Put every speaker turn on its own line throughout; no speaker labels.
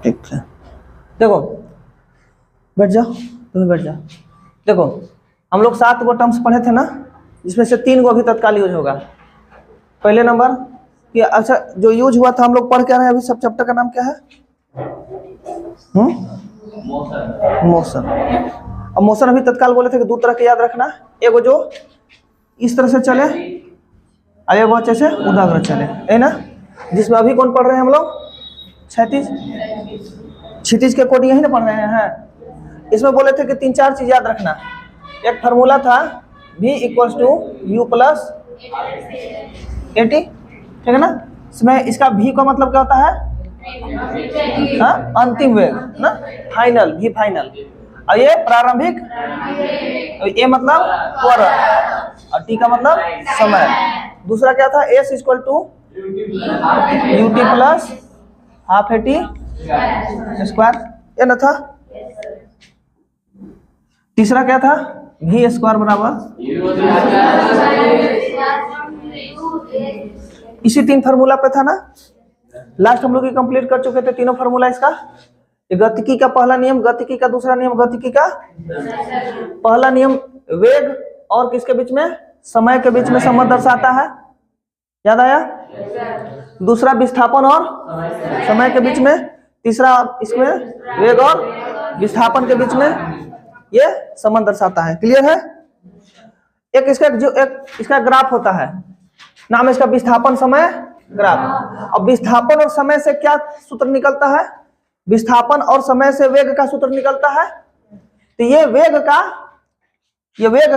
ठीक है, देखो बैठ जाओ, तुम्हें बैठ जाओ। देखो हम लोग 7 गो टर्म्स पढ़े थे ना, जिसमें से 3 गो अभी तत्काल यूज होगा। पहले नंबर कि अच्छा जो यूज हुआ था हम लोग पढ़ क्या रहे हैं अभी, सब चैप्टर का नाम क्या है? मोशन। अब मोशन अभी तत्काल बोले थे कि 2 तरह के याद रखना, एगो जो इस तरह से चले और एगो अच्छे से उदाग्र चले, है ना। जिसमें अभी कौन पढ़ रहे हैं हम लोग? क्षितिज के कोड यही ना पढ़ रहे हैं। इसमें बोले थे कि 3-4 चीज याद रखना। एक फार्मूला था V = U + AT, ठीक है ना। इसमें इसका V का मतलब क्या होता है? अंतिम वेग ना, फाइनल, V फाइनल। और ये प्रारंभिक, A मतलब त्वरण और T का मतलब समय। दूसरा क्या था? S = UT + ½ AT², ये ना था। तीसरा क्या था? V² = इसी 3 फार्मूला पे था ना। लास्ट हम लोग ये कंप्लीट कर चुके थे तीनों फार्मूला इसका। गतिकी का पहला नियम, गतिकी का दूसरा नियम, गतिकी का पहला नियम वेग और किसके बीच में? समय के बीच में संबंध दर्शाता है, याद आया? दूसरा विस्थापन और समय के बीच में, तीसरा इसमें वेग और विस्थापन के बीच में ये संबंध दर्शाता है। क्लियर है? एक इसका ग्राफ होता है, नाम इसका विस्थापन समय ग्राफ। अब विस्थापन और समय से क्या सूत्र निकलता है? विस्थापन और समय से वेग का सूत्र निकलता है। तो ये वेग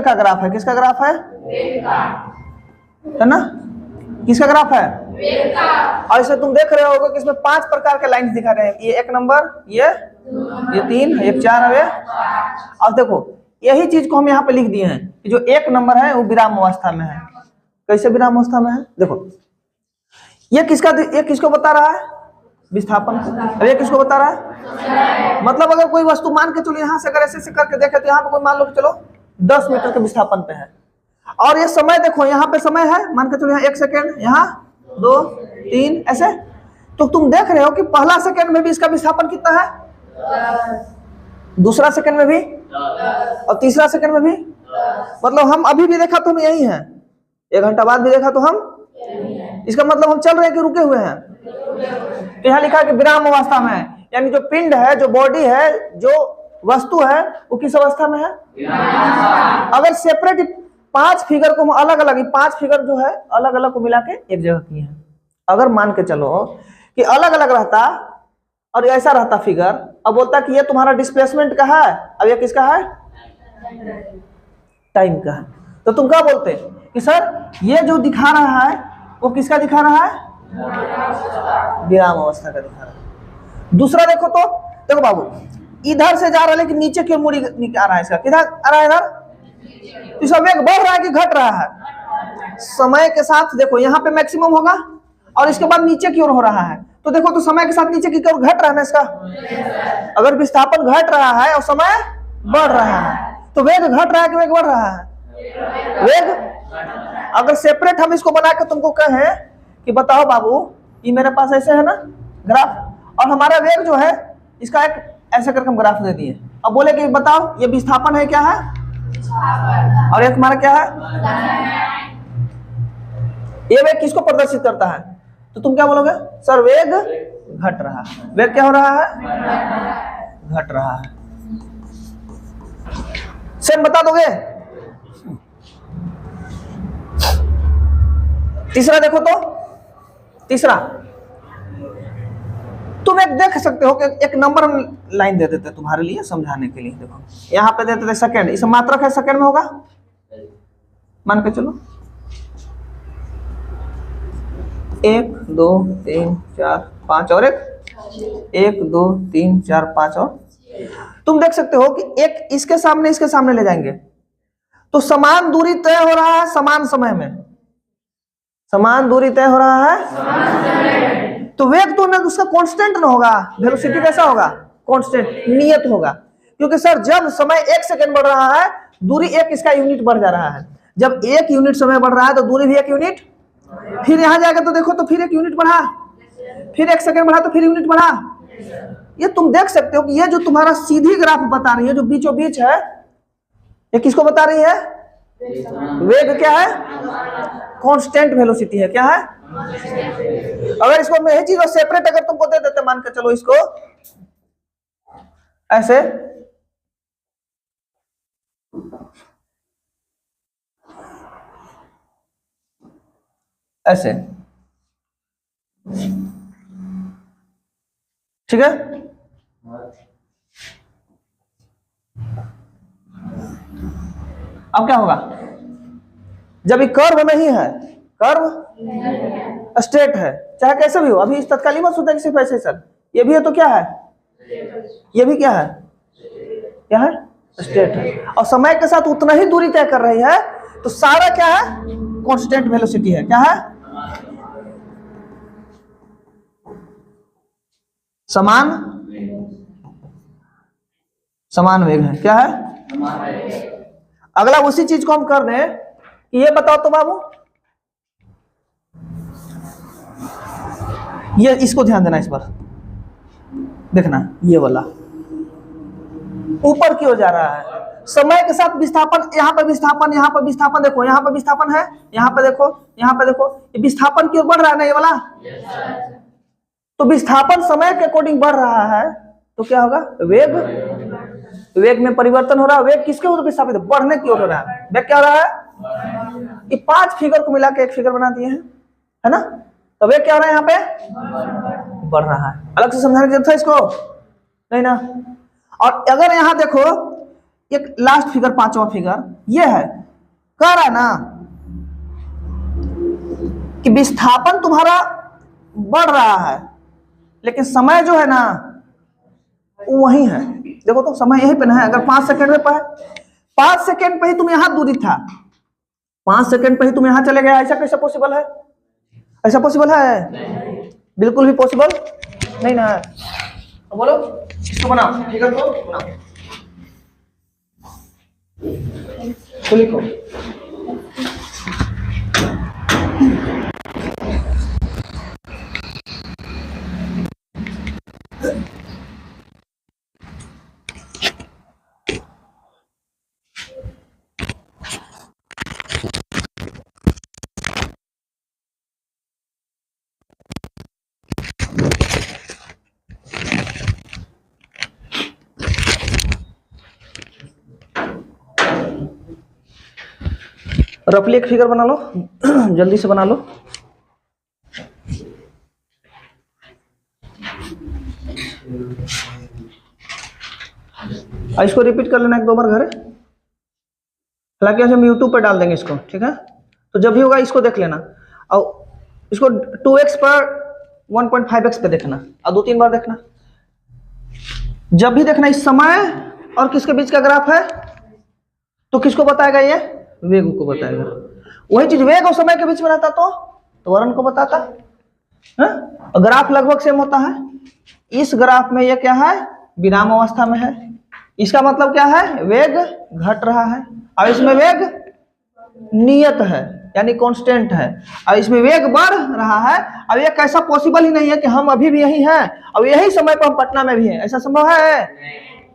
का ग्राफ है। किसका ग्राफ है? है ना, किसका ग्राफ है? और इसे तुम देख रहे होगे कि इसमें 5 प्रकार के लाइंस दिखा रहे हैं। ये 1 नंबर, ये 3, 1 4 है। और देखो यही चीज को हम यहाँ पे लिख दिए हैं कि जो 1 नंबर है वो विराम अवस्था में है। कैसे विराम अवस्था में है? देखो ये किसको बता रहा है? विस्थापन। अब ये किसको बता रहा है? मतलब अगर कोई वस्तु मान के चलो यहाँ से अगर ऐसे करके देखे तो यहाँ पे कोई मान लो कि चलो 10 मीटर के विस्थापन पे है। और ये समय देखो यहाँ पे समय है, मान के चलो यहाँ 1 सेकेंड, यहाँ 2 3 ऐसे। तो तुम देख रहे हो कि पहला सेकेंड में भी इसका विस्थापन कितना है? दूसरा सेकेंड में भी और तीसरा सेकेंड में भी। मतलब हम अभी भी देखा तो हम यही हैं, 1 घंटा बाद भी देखा तो हम, इसका मतलब हम चल रहे हैं कि रुके हुए हैं? तो यहाँ लिखा है कि विराम अवस्था में है। यानी जो पिंड है, जो बॉडी है, जो वस्तु है वो किस अवस्था में है? अगर सेपरेट 5 फिगर को हम अलग अलग, 5 फिगर जो है अलग अलग को मिला के एक जगह किए हैं। अगर मान के चलो कि अलग अलग रहता और ऐसा रहता फिगर, अब बोलता कि ये तुम्हारा डिस्प्लेसमेंट का है, अब ये किसका है? टाइम का है। तो तुम क्या बोलते कि सर ये जो दिखा रहा है वो किसका दिखा रहा है? विराम अवस्था का दिखा रहा है। दूसरा देखो तो, देखो बाबू इधर से जा रहा है लेकिन नीचे की ओर मुड़ी आ रहा है। इसका किधर आ रहा है? इधर। इसका वेग बढ़ रहा है कि घट रहा है? समय के साथ देखो यहाँ पे मैक्सिमम होगा और इसके बाद नीचे की ओर हो रहा है। तो देखो तो समय के साथ नीचे की ओर घट रहा है ना इसका। अगर विस्थापन घट रहा है और समय बढ़ रहा है तो वेग घट रहा है कि वेग बढ़ रहा है? वेग। अगर सेपरेट हम इसको बना के तुमको कहें कि बताओ बाबू ये मेरे पास ऐसे है ना ग्राफ, और हमारा वेग जो है इसका एक ऐसे करके हम ग्राफ दे दिए। अब बोले कि बताओ ये विस्थापन है क्या है और एक हमारा क्या है? ये वेग किसको प्रदर्शित करता है? तो तुम क्या बोलोगे? सर वेग घट रहा है। वेग क्या हो रहा है? घट रहा है। सेम बता दोगे? तीसरा देखो तो, तीसरा तुम एक देख सकते हो कि एक नंबर लाइन दे देते तुम्हारे लिए समझाने के लिए। देखो यहाँ पे देते थे सेकंड, इसे मात्रक है, सेकंड में होगा मान के चलो 1 2 3 4 5 और 1 2 3 4 5 और तुम देख सकते हो कि एक इसके सामने ले जाएंगे तो समान दूरी तय हो रहा है समान समय में। समान दूरी तय हो रहा है तो वेग तो ना उसका कांस्टेंट ना होगा, वेलोसिटी कैसा होगा? कांस्टेंट, नियत होगा। क्योंकि सर जब समय 1 सेकंड बढ़ रहा है दूरी 1 इसका यूनिट बढ़ जा रहा है। जब 1 यूनिट समय बढ़ रहा है तो दूरी भी 1 यूनिट, फिर यहां जाएगा तो देखो तो फिर 1 यूनिट बढ़ा, फिर 1 सेकंड बढ़ा तो फिर यूनिट बढ़ा। ये तुम देख सकते हो कि ये जो तुम्हारा सीधी ग्राफ बता रही है, जो बीचों बीच है, ये किसको बता रही है? वेग क्या है? कांस्टेंट वेलोसिटी है। क्या है? अगर इसको मैं यही चीज सेपरेट अगर तुमको दे देते, मान के चलो इसको ऐसे, ऐसे, ठीक है? अब क्या होगा? जब ये कर्व नहीं है, कर्व स्ट्रेट है, चाहे कैसे भी हो, अभी इस तत्कालीन मत सोचो कि सिर्फ ऐसे सर, ये भी है तो क्या है? ये भी क्या है? क्या है? स्ट्रेट है, और समय के साथ उतना ही दूरी तय कर रही है, तो सारा क्या है? कांस्टेंट वेलोसिटी है। क्या है? समान समान वेग है। क्या है? अगला उसी चीज को हम कर रहे हैं कि ये बताओ तो बाबू, ये इसको ध्यान देना, इस पर देखना, ये वाला ऊपर की ओर जा रहा है, समय के साथ विस्थापन, यहाँ पर विस्थापन, यहाँ पर विस्थापन, देखो यहाँ पर विस्थापन है, यहाँ पर देखो, यहाँ पर देखो, ये विस्थापन की ओर बढ़ रहा है ना, ये वाला। तो विस्थापन समय के अकॉर्डिंग बढ़ रहा है, तो क्या होगा? वेग, वेग में परिवर्तन हो रहा है। वेग किसके ओर विस्थापित? बढ़ने की ओर हो रहा है। वेग क्या हो रहा है? ये 5 फिगर को मिला के एक फिगर बना दिए हैं, है ना? तो वेग क्या हो रहा है? यहाँ पे बढ़ रहा है। अलग से समझाने की जरूरत है इसको? नहीं ना। और अगर यहाँ देखो, एक लास्ट फिगर, 5वां फिगर ये है, कह रहा है ना कि विस्थापन तुम्हारा बढ़ रहा है, लेकिन समय जो है ना वही है। देखो तो समय यहीं पे ना है। अगर 5 सेकंड में 5 सेकंड पे ही तुम यहां दूरी था, 5 सेकंड पे ही तुम यहां चले गए, ऐसा कैसे पॉसिबल है? ऐसा पॉसिबल है? बिल्कुल भी पॉसिबल नहीं ना है। तो बोलो, इसको बनाओ, फिगर को बनाओ, तो लिखो रफली एक फिगर बना लो, जल्दी से बना लो। इसको रिपीट कर लेना 1-2 बार घर, हालांकि हम यूट्यूब पर डाल देंगे इसको, ठीक है? तो जब भी होगा इसको देख लेना, और इसको 2x पर 1.5x पे देखना, और 2-3 बार देखना। जब भी देखना इस समय और किसके बीच का ग्राफ है, तो किसको बताएगा? ये वेग को बताएगा। वही चीज वेग और समय के बीच में रहता तो त्वरण को बताता है? ग्राफ लगभग सेम होता है। इस ग्राफ में ये क्या है? विराम अवस्था में है। इसका मतलब क्या है? वेग घट रहा है, और इसमें वेग नियत है, यानी कांस्टेंट है, और इसमें वेग बढ़ रहा है। अब ये कैसा पॉसिबल ही नहीं है कि हम अभी भी यही हैं और यही समय पर हम पटना में भी हैं, ऐसा संभव है?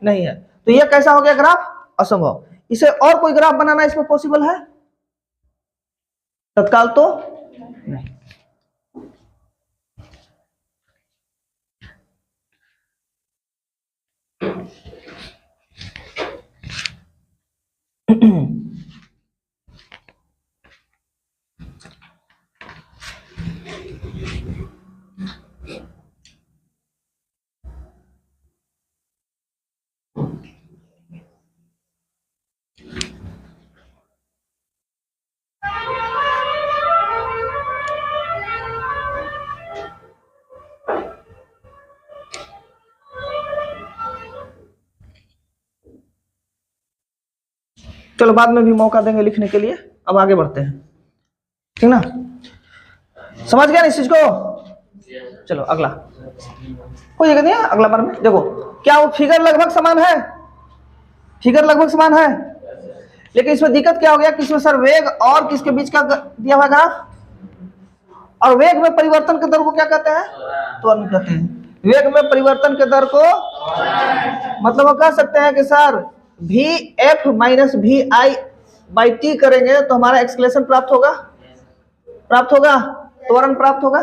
नहीं है। तो ये कैसा हो गया ग्राफ? असंभव। इसे और कोई ग्राफ बनाना इसमें पॉसिबल है तत्काल? तो नहीं। चलो बाद में भी मौका देंगे लिखने के लिए, अब आगे बढ़ते हैं, ठीक ना? समझ गया ना इस चीज को? चलो अगला, कोई जगह नहीं है अगला बार में। देखो क्या वो फिगर लगभग समान है? फिगर लगभग समान है, लेकिन इसमें दिक्कत क्या हो गया कि इसमें सर वेग और किसके बीच का दिया हुआ ग्राफ, और वेग में परिवर्तन के दर को क्या कहते हैं? त्वरण कहते हैं। वेग में परिवर्तन के दर को, मतलब हम कह सकते हैं कि sir V F minus V I by T करेंगे तो हमारा एक्सलेशन प्राप्त होगा, त्वरण प्राप्त होगा।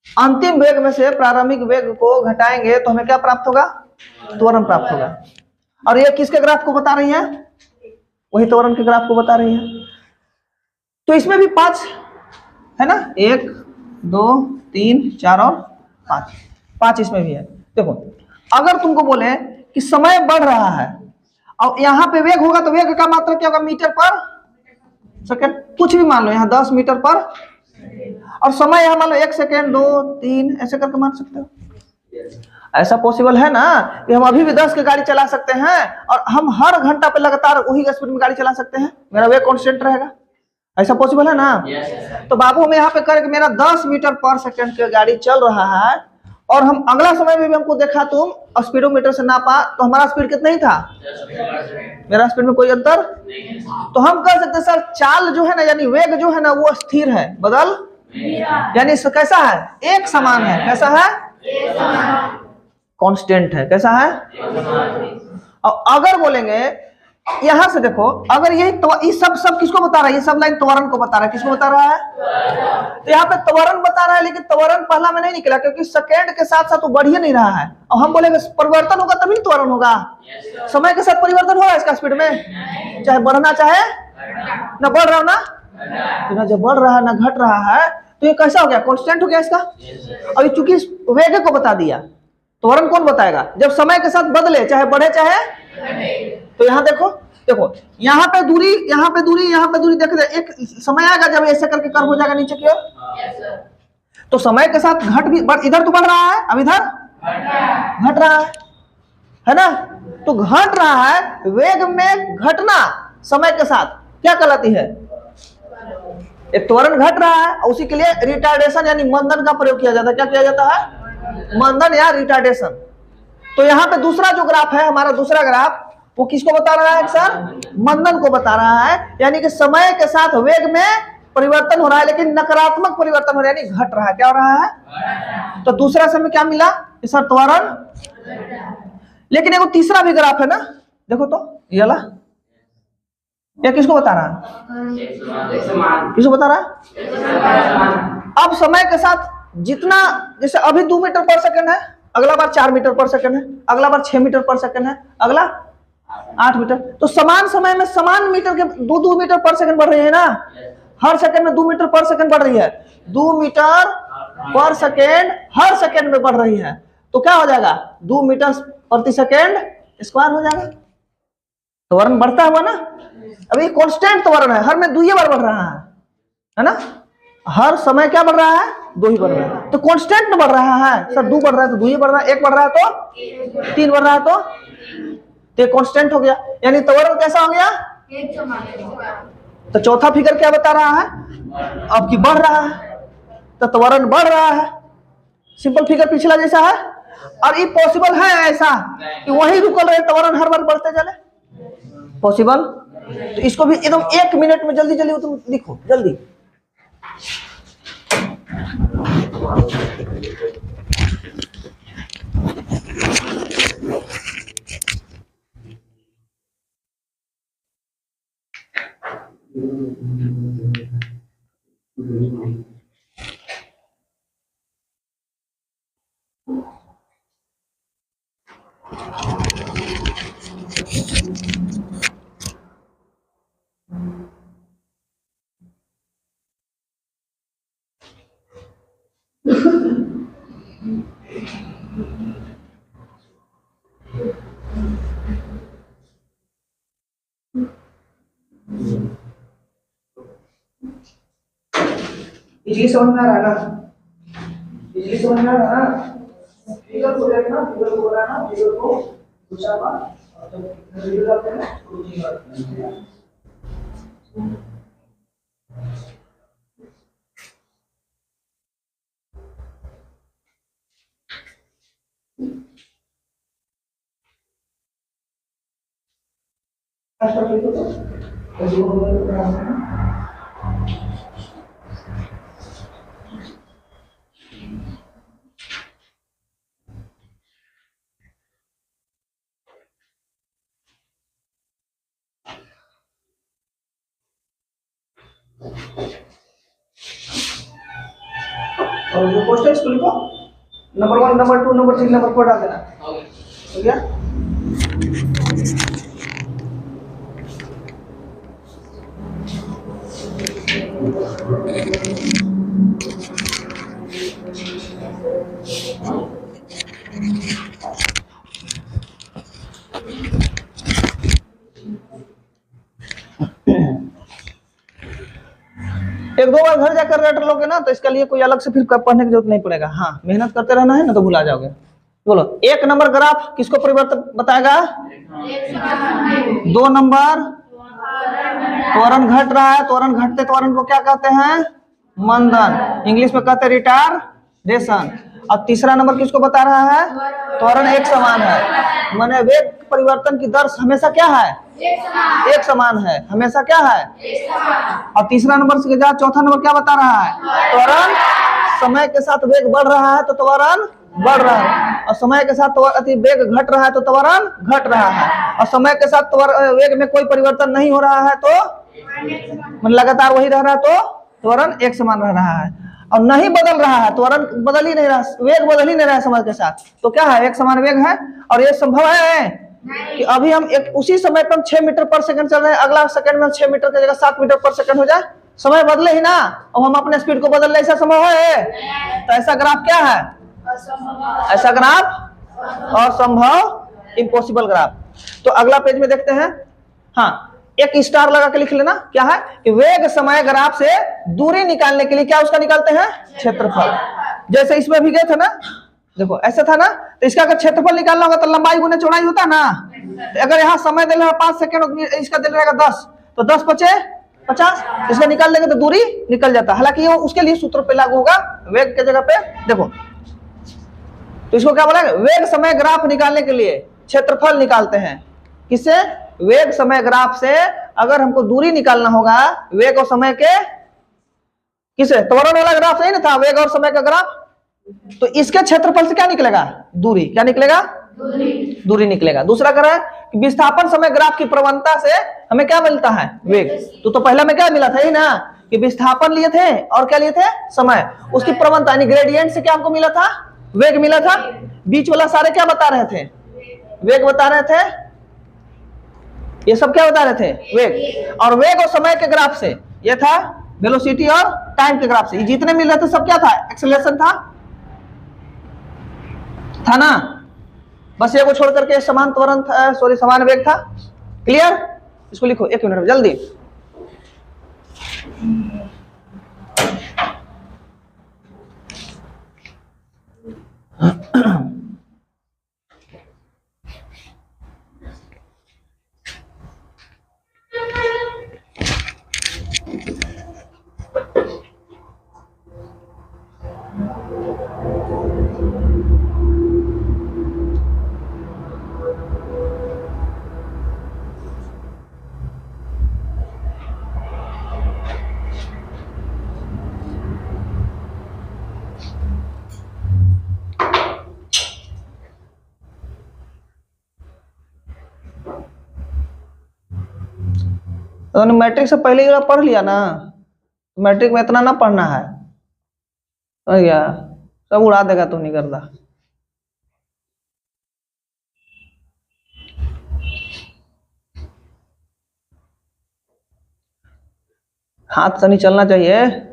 अंतिम वेग में से प्रारंभिक वेग को घटाएंगे तो हमें क्या प्राप्त होगा, त्वरण प्राप्त होगा। और ये किसके ग्राफ को बता रही है, वही त्वरण के ग्राफ को बता रही है। तो इसमें भी 5 है ना, 1 2 3 4 और 5 इसमें भी है। देखो अगर तुमको बोले कि समय बढ़ रहा है और यहाँ पे वेग होगा तो वेग का मात्रा क्या होगा, मीटर पर सेकंड, कुछ भी मान लो, यहाँ 10 मीटर पर, और समय यहाँ मान लो 1 सेकेंड 2 3 ऐसे करके मान सकते हो। ऐसा पॉसिबल है ना कि हम अभी भी 10 की गाड़ी चला सकते हैं और हम हर घंटा पे लगातार वही स्पीड में गाड़ी चला सकते हैं, मेरा वेग कांस्टेंट रहेगा, ऐसा पॉसिबल है ना। तो बाबू हम यहाँ पे करें मेरा 10 मीटर पर सेकंड की गाड़ी चल रहा है और हम अगला समय में भी हमको देखा तुम स्पीडोमीटर से नापा तो हमारा स्पीड कितना ही था, मेरा स्पीड में कोई अंतर, तो हम कह सकते हैं सर चाल जो है ना, यानी वेग जो है ना वो स्थिर है, बदल यानी कैसा है, एक समान है, कैसा है, कांस्टेंट है, कैसा है। और अगर बोलेंगे यहां से देखो, अगर ये सब किसको बता रहा है, ये सब लाइन त्वरण को बता रहा है, किसको बता रहा है, तो यहाँ पे त्वरण बता रहा है, लेकिन त्वरण पहला में नहीं निकला क्योंकि सेकंड के साथ साथ वो बढ़ ही नहीं रहा है। और हम बोलेंगे परिवर्तन होगा तभी त्वरण होगा, समय के साथ परिवर्तन होगा इसका स्पीड में, चाहे बढ़ना चाहे ना, बढ़ रहा हो ना, तो ना जब बढ़ रहा है ना घट रहा है तो ये कैसा हो गया, कांस्टेंट हो गया इसका। और चूंकि वेग को बता दिया, त्वरण कौन बताएगा, जब समय के साथ बदले, चाहे बढ़े चाहे। तो यहाँ देखो यहाँ पे दूरी, यहाँ पे दूरी देख रहे, एक समय आएगा जब ऐसे करके कर्व हो जाएगा नीचे की ओर, तो समय के साथ घट भी, इधर तो बढ़ रहा है, अब इधर घट रहा है ना, तो घट रहा है, वेग में घटना समय के साथ क्या कहलाती है, एक त्वरण घट रहा है, और उसी के लिए रिटार्डेशन यानी मंदन का प्रयोग किया जाता है। क्या किया जाता है, मंदन या रिटार्डेशन। तो यहाँ पे दूसरा जो ग्राफ है, हमारा दूसरा ग्राफ, वो किसको बता रहा है सर, मंदन को बता रहा है, यानी कि समय के साथ वेग में परिवर्तन हो रहा है लेकिन नकारात्मक परिवर्तन हो रहा है, यानी घट रहा है, क्या हो रहा है। तो दूसरा समय क्या मिला सर, त्वरण। लेकिन एगो तीसरा भी ग्राफ है ना, देखो तो ये वाला, ये किसको बता रहा है, किसको बता रहा है। अब समय के साथ जितना, जैसे अभी 2 मीटर पर सेकंड है, अगला बार 4 मीटर पर सेकंड है, अगला बार 6 मीटर पर सेकंड है, अगला 8 मीटर, तो समान समय में समान मीटर के 2 मीटर पर सेकंड बढ़ रही है ना, हर सेकंड में 2 मीटर पर सेकंड बढ़ रही है, 2 मीटर पर सेकंड हर सेकंड में बढ़ रही है, तो क्या हो जाएगा, 2 मीटर प्रति सेकंड स्क्वायर हो जाएगा। त्वरण बढ़ता हुआ ना, अभी कांस्टेंट त्वरण है, हर में 2 बार बढ़ रहा है ना, हर समय क्या बढ़ रहा है, 2 ही बढ़ रहा है, तो कांस्टेंट बढ़ रहा है सर, 2 बढ़ रहा है तो 2 ही बढ़ रहा है, 1 बढ़ रहा है तो 3 बढ़ रहा है तो कांस्टेंट हो गया, यानी त्वरण कैसा हो गया, तो चौथा फिगर क्या बता रहा है, अब की बढ़ रहा है, तो त्वरण बढ़ रहा है, सिंपल फिगर पिछला जैसा है। और ये पॉसिबल है ऐसा कि वही रुकल रहे, त्वरण हर बार बढ़ते चले, पॉसिबल। तो इसको भी एकदम 1 मिनट में जल्दी जल्दी तुम लिखो जल्दी। बिजली समझ में आ रहा है ना, बिजली समझ में आ रहा है ना, फिगर को देखना, फिगर को बनाना, फिगर को दूसरा बार जब फिगर करते हैं ना तो ये करते हैं। और जो पोस्ट है इसको लिखो, नंबर 1, नंबर 2, नंबर 3, नंबर 4 डाल देना। हो गया? एक दो बार घर जाकर रट लोगे ना तो इसके लिए कोई अलग से फिर पढ़ने की जरूरत नहीं पड़ेगा। हाँ, मेहनत करते रहना है ना तो भुला जाओगे। बोलो, 1 नंबर ग्राफ किसको परिवर्तन बताएगा? 2 नंबर त्वरण घट रहा है, त्वरण घटते त्वरण को क्या कहते हैं? मंदन, इंग्लिश में कहते हैं रिटार्डेशन। अब तीसरा नंबर किसको बता रहा है? त्वरण एक समान है, माने वेग परिवर्तन की दर हमेशा क्या है? एक समान है, हमेशा क्या है? और तीसरा नंबर से जा, चौथा नंबर क्या बता रहा है? त्वरण समय के साथ वेग बढ़ रहा है तो त्वरण बढ़ रहा है, और समय के साथ वेग घट रहा है तो त्वरण घट रहा है, और समय के साथ वेग में कोई परिवर्तन नहीं हो रहा है तो लगातार वही रह रहा है तो त्वरण एक समान रह रहा है, और नहीं बदल रहा है, त्वरण बदल ही नहीं रहा, वेग बदल ही नहीं रहा है समय के साथ, तो क्या है? एक समान वेग है। और ये संभव है कि अभी हम एक उसी समय पर 6 मीटर पर सेकंड चल रहे हैं, अगला सेकंड में 6 मीटर की जगह 7 मीटर पर सेकंड हो जाए? समय बदले ही ना, और हम अपने स्पीड को बदल ले, ऐसा संभव है? तो ऐसा ग्राफ क्या है? ऐसा ग्राफ असंभव, इम्पॉसिबल ग्राफ। तो अगला पेज में देखते हैं। हाँ, एक स्टार लगा के लिख लेना। क्या है कि वेग समय ग्राफ से दूरी निकालने के लिए क्या उसका निकालते हैं? क्षेत्रफल। जैसे इसमें भी गए थे ना, देखो ऐसे था ना, तो इसका अगर क्षेत्रफल निकालना होगा तो लंबाई गुने चौड़ाई होता ना। तो अगर यहाँ समय दे रहा है 5 सेकंड, इसका दे रहेगा 10, तो 10 पचे 50, इसका निकाल लेंगे तो दूरी निकल जाता। हालांकि ये उसके लिए सूत्र पे लागू होगा, वेग के जगह पे। देखो तो इसको क्या बोला? वेग समय ग्राफ निकालने के लिए क्षेत्रफल निकालते हैं। किससे? वेग समय ग्राफ से। अगर हमको दूरी निकालना होगा वेग और समय के, किसे? त्वरण वाला ग्राफ नहीं ना था, वेग और समय का ग्राफ, तो इसके क्षेत्रफल से क्या निकलेगा? दूरी। क्या निकलेगा? दूरी निकलेगा। दूसरा कह रहा है कि विस्थापन समय ग्राफ की प्रवणता से हमें क्या मिलता है? वेग। तो पहला में क्या मिला था ही ना कि विस्थापन लिए थे और क्या लिए थे? समय। उसकी प्रवणता यानी ग्रेडियंट से क्या हमको मिला था? वेग मिला था। बीच वाला सारे क्या बता रहे थे? वेग बता रहे थे। ये सब क्या बता रहे थे? वेग। और वेग और समय के ग्राफ से ये था वेलोसिटी और टाइम के ग्राफ से। ये जितने मिल रहे थे सब क्या था? एक्सेलरेशन था ना। बस ये को छोड़ करके समान त्वरण था, सॉरी समान वेग था। क्लियर? इसको लिखो 1 मिनट में जल्दी। तो मैट्रिक से पहले ही पढ़ लिया ना, मैट्रिक में इतना ना पढ़ना है। तो यार सब उड़ा देगा तो नहीं करता। हाथ से नहीं चलना चाहिए।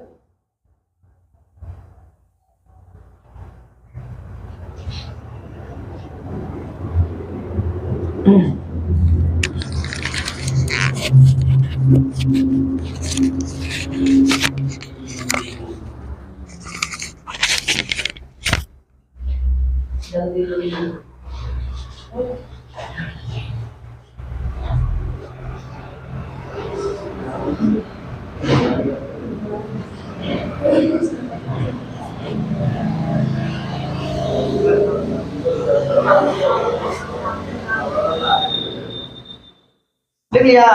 लिख लिया?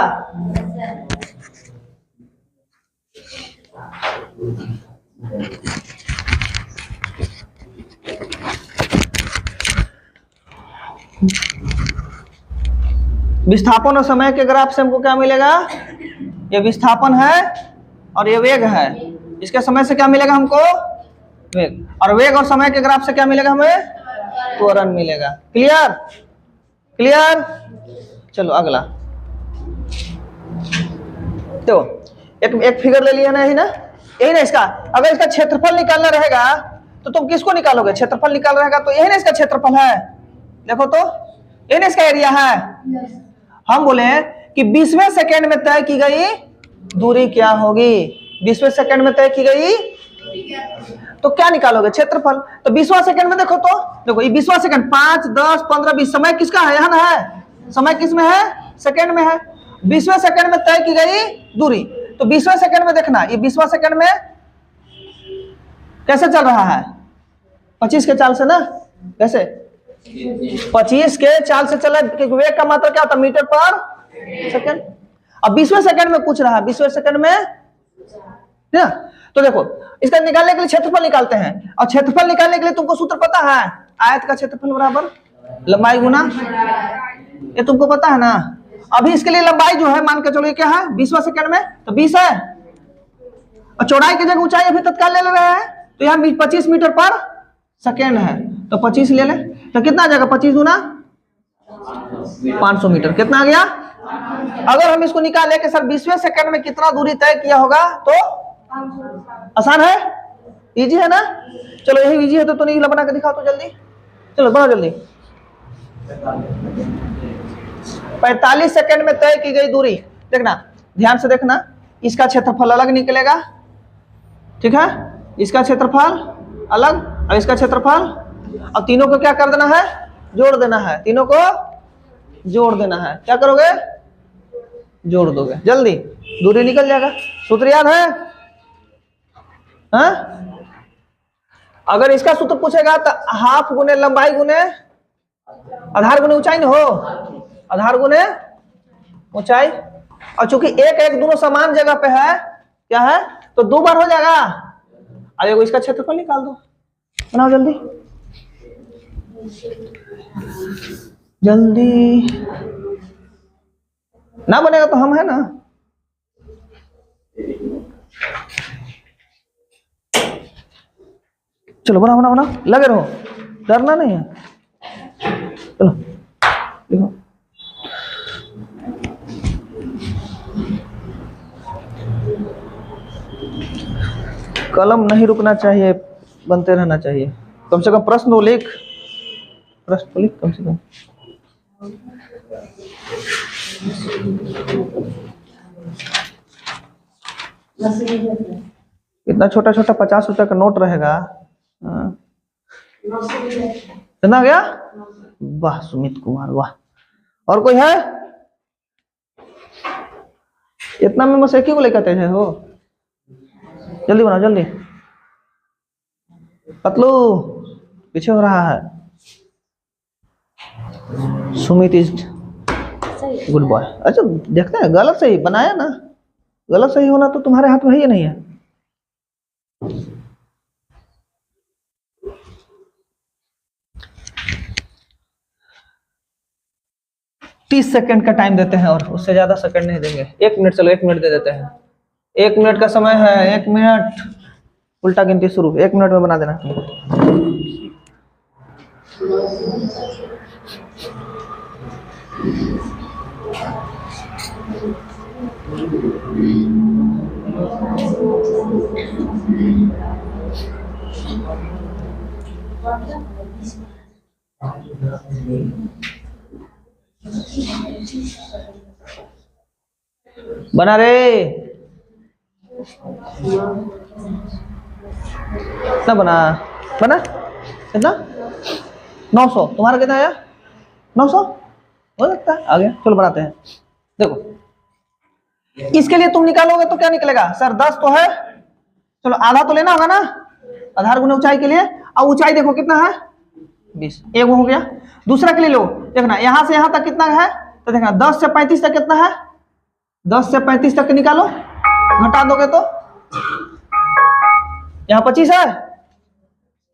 विस्थापन और समय के ग्राफ से हमको क्या मिलेगा? ये विस्थापन है और ये वेग है, इसके समय से क्या मिलेगा हमको? वेग। और वेग और समय के ग्राफ से क्या मिलेगा हमें? त्वरण मिलेगा। क्लियर? क्लियर? चलो अगला। तो एक फिगर ले लिया ना, यही ना, यही ना इसका। अगर इसका क्षेत्रफल निकालना रहेगा तो तुम किसको निकालोगे? क्षेत्रफल निकाल रहेगा तो यही ना इसका क्षेत्रफल है। देखो तो यही ना इसका एरिया है। हम बोले कि 20वें सेकंड में तय की गई दूरी क्या होगी? 20वें सेकंड में तय की गई तो क्या निकालोगे? क्षेत्रफल। तो 20वां सेकंड में देखो तो, देखो ये 20वां सेकंड 5, 10, 15, 20 समय किसका है? यहाँ ना है, समय किस में है? सेकंड में है। 20वें सेकंड में तय की गई दूरी, तो 20वें सेकंड में देखना, ये 20वां सेकंड में कैसे चल रहा है? 25 के चाल से ना। कैसे? 25 के चाल से चला। वेग का मात्रा क्या होता? मीटर पर सेकंड। अब 20वें सेकंड में पूछ रहा है, 20वें सेकंड में ना। तो देखो इसका निकालने के लिए क्षेत्रफल निकालते हैं, और क्षेत्रफल निकालने के लिए तुमको सूत्र पता है, आयत का क्षेत्रफल बराबर लंबाई गुना, ये तुमको पता है ना। अभी इसके लिए लंबाई जो है मान के चलो ये क्या है? 20वां सेकंड में तो 20 है, और चौड़ाई की जगह ऊंचाई अभी तत्काल ले रहे हैं, तो यहाँ 25 मीटर पर सेकंड है, तो 25 ले लें। तो कितना आ जाएगा? 25 गुना 500 मीटर। कितना आ गया? अगर हम इसको निकाले कि सर 20वें सेकंड में कितना दूरी तय किया होगा, तो आसान है, इजी है ना। चलो यही इजी है तो नहीं बना के दिखाओ तो जल्दी, चलो बनाओ जल्दी। 45 सेकंड में तय की गई दूरी, देखना ध्यान से देखना, इसका क्षेत्रफल अलग निकलेगा, ठीक है, इसका क्षेत्रफल अलग और इसका क्षेत्रफल, और तीनों को क्या कर देना है? जोड़ देना है। तीनों को जोड़ देना है। क्या करोगे? जोड़ दोगे, जल्दी दूरी निकल जाएगा। सूत्र याद है? हाँ? अगर इसका सूत्र पूछेगा तो हाफ गुने लंबाई गुने आधार गुने ऊंचाई ना हो, आधार गुने ऊंचाई, और चूंकि एक एक दोनों समान जगह पे है, क्या है, तो 2 बार हो जाएगा। अब इसका क्षेत्रफल निकाल दो, बनाओ जल्दी जल्दी। ना बनेगा तो हम है ना। चलो बना बना बना, लगे रहो, डरना नहीं है। चलो देखो, कलम नहीं रुकना चाहिए, बनते रहना चाहिए। कम से कम प्रश्न तो लिख, प्रश्न तो लिख कम से कम। इतना छोटा छोटा 50 रुपए का नोट रहेगा। कितना गया? वाह सुमित कुमार, वाह। और कोई है? इतना में बस एक ही को लेकर तेज हो। जल्दी बनाओ जल्दी, पतलू पीछे हो रहा है। Sumit is good boy. अच्छा देखते हैं, गलत सही बनाया ना, गलत सही होना तो तुम्हारे हाथ में ही नहीं है। तीस सेकंड का टाइम देते हैं, और उससे ज्यादा सेकंड नहीं देंगे। 1 मिनट, चलो 1 मिनट दे देते हैं। 1 मिनट का समय है, 1 मिनट, उल्टा गिनती शुरू, 1 मिनट में बना देना। बना रे, कितना बना? बना कितना? 900। तुम्हारा कितना आया? 900 हो सकता है, आ गया। चलो बनाते हैं। देखो इसके लिए तुम निकालोगे तो क्या निकलेगा? सर 10 तो है, चलो आधा तो लेना होगा ना, आधार गुना ऊंचाई के लिए। अब ऊंचाई देखो कितना है? 20, एक वो हो गया। दूसरा के लिए लो, देखना यहां से यहां तक कितना है, तो देखना 10 से 35 तक कितना है? 10 से 35 तक निकालो, घटा दोगे तो यहाँ 25 है,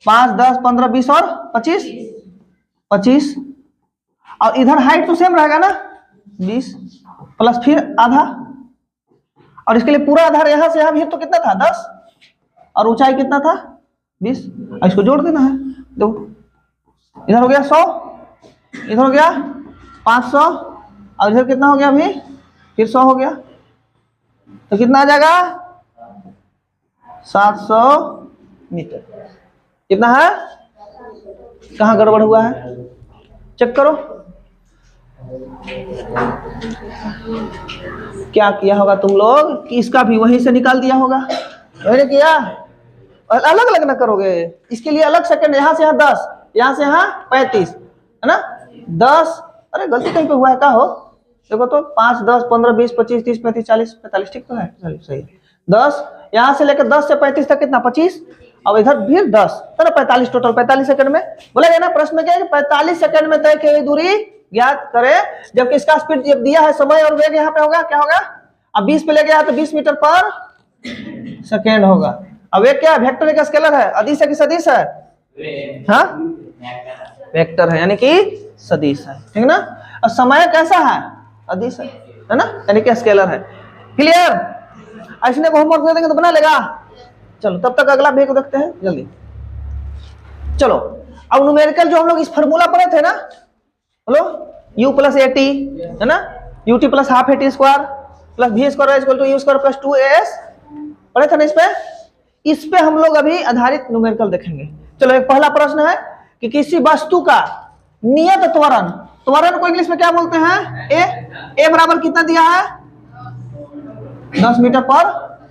5, 10, 15, 20 और 25, 25, और इधर हाइट तो सेम रहेगा ना, 20 प्लस फिर आधा, और इसके लिए पूरा आधार यहाँ से यहाँ भी तो कितना था 10 और ऊंचाई कितना था 20। इसको जोड़ देना है। देखो इधर हो गया 100, इधर हो गया 500 और इधर कितना हो गया अभी फिर 100 हो गया, तो कितना आ जाएगा 700 मीटर। कितना है, कहाँ गड़बड़ हुआ है चेक करो। क्या किया होगा तुम लोग कि इसका भी वहीं से निकाल दिया होगा, मैंने किया। अलग अलग ना करोगे, इसके लिए अलग सेकंड, यहाँ से यहाँ 10, यहाँ से यहाँ 35 है ना 10। अरे गलती कहीं पे हुआ है क्या हो, देखो तो 5 10 15 20 25 30 35 40 45 ठीक तो है, चलिए सही है। 10 यहाँ से लेकर 10 से 35 तक कितना 25, अब इधर फिर 10 तो ना 45 टोटल 45 सेकंड में। बोला गया ना प्रश्न में क्या है 45 सेकंड में तय की हुई दूरी ज्ञात करें, जबकि इसका स्पीड जब दिया है समय और वेग यहाँ पे होगा क्या होगा, अब 20 पे ले गया तो 20 मीटर पर सेकेंड होगा। अब वेग क्या है, वेक्टर एक स्केलर है, अदिश है कि सदिश है, हाँ वेक्टर है यानी कि सदिश है, ठीक ना। और समय कैसा है, अदिश है ना, यानी कि स्केलर है। क्लियर, ऐसे को होमवर्क दे देंगे तो बना लेगा। चलो तब तक अगला वेग देखते हैं जल्दी। चलो अब न्यूमेरिकल जो हम लोग इस फार्मूला पढ़े थे ना, बोलो u प्लस ए टी है ना, U T plus half A T square plus V square equal to U square plus 2as पढ़े थे ना। इस पे हम लोग अभी आधारित न्यूमेरिकल देखेंगे। चलो एक पहला प्रश्न है कि किसी वस्तु का नियत त्वरण, त्वरण को इंग्लिश में क्या बोलते हैं, ए बराबर कितना दिया है 10 मीटर पर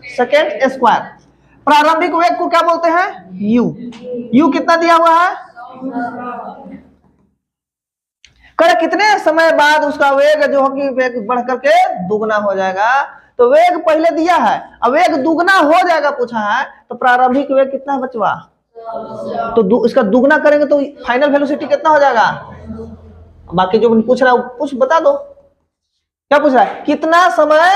सेकेंड स्क्वायर। प्रारंभिक वेग को क्या बोलते हैं यू कितना दिया हुआ है, करे कितने समय बाद उसका वेग जो है वेग बढ़ करके दुगना हो जाएगा। तो वेग पहले दिया है, अब वेग दुगना हो जाएगा पूछा है, तो प्रारंभिक वेग कितना बचवा, तो इसका दुगना करेंगे तो फाइनल वेलोसिटी कितना हो जाएगा। बाकी जो पूछ रहा है कुछ बता दो, क्या पूछ रहा है कितना समय,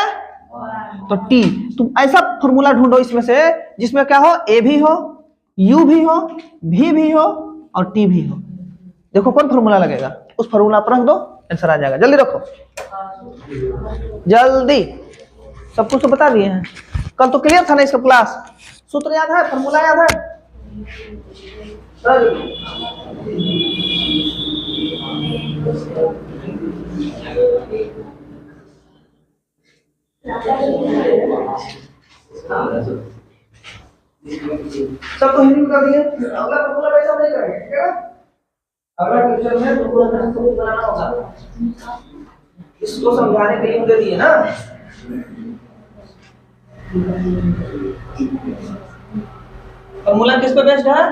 तो टी। तुम ऐसा फॉर्मूला ढूंढो इसमें से जिसमें क्या हो, ए भी हो, यू भी हो, भी हो और टी भी हो। देखो कौन फॉर्मूला लगेगा, उस फॉर्मूला पर रख दो, आंसर आ जाएगा। जल्दी रखो, जल्दी, सब कुछ तो बता दिए हैं, कल तो क्लियर था ना इसका क्लास। सूत्र याद है, फॉर्मूला याद है, सब तो हिंदी में कर दिए। अगला फॉर्मूला वैसा नहीं करेंगे, ठीक है ना। अगला क्वेश्चन में तो पूरा सबूत बनाना होगा, इसको समझाने के लिए मुझे दिए ना। फॉर्मूला किस पे बेस्ड है,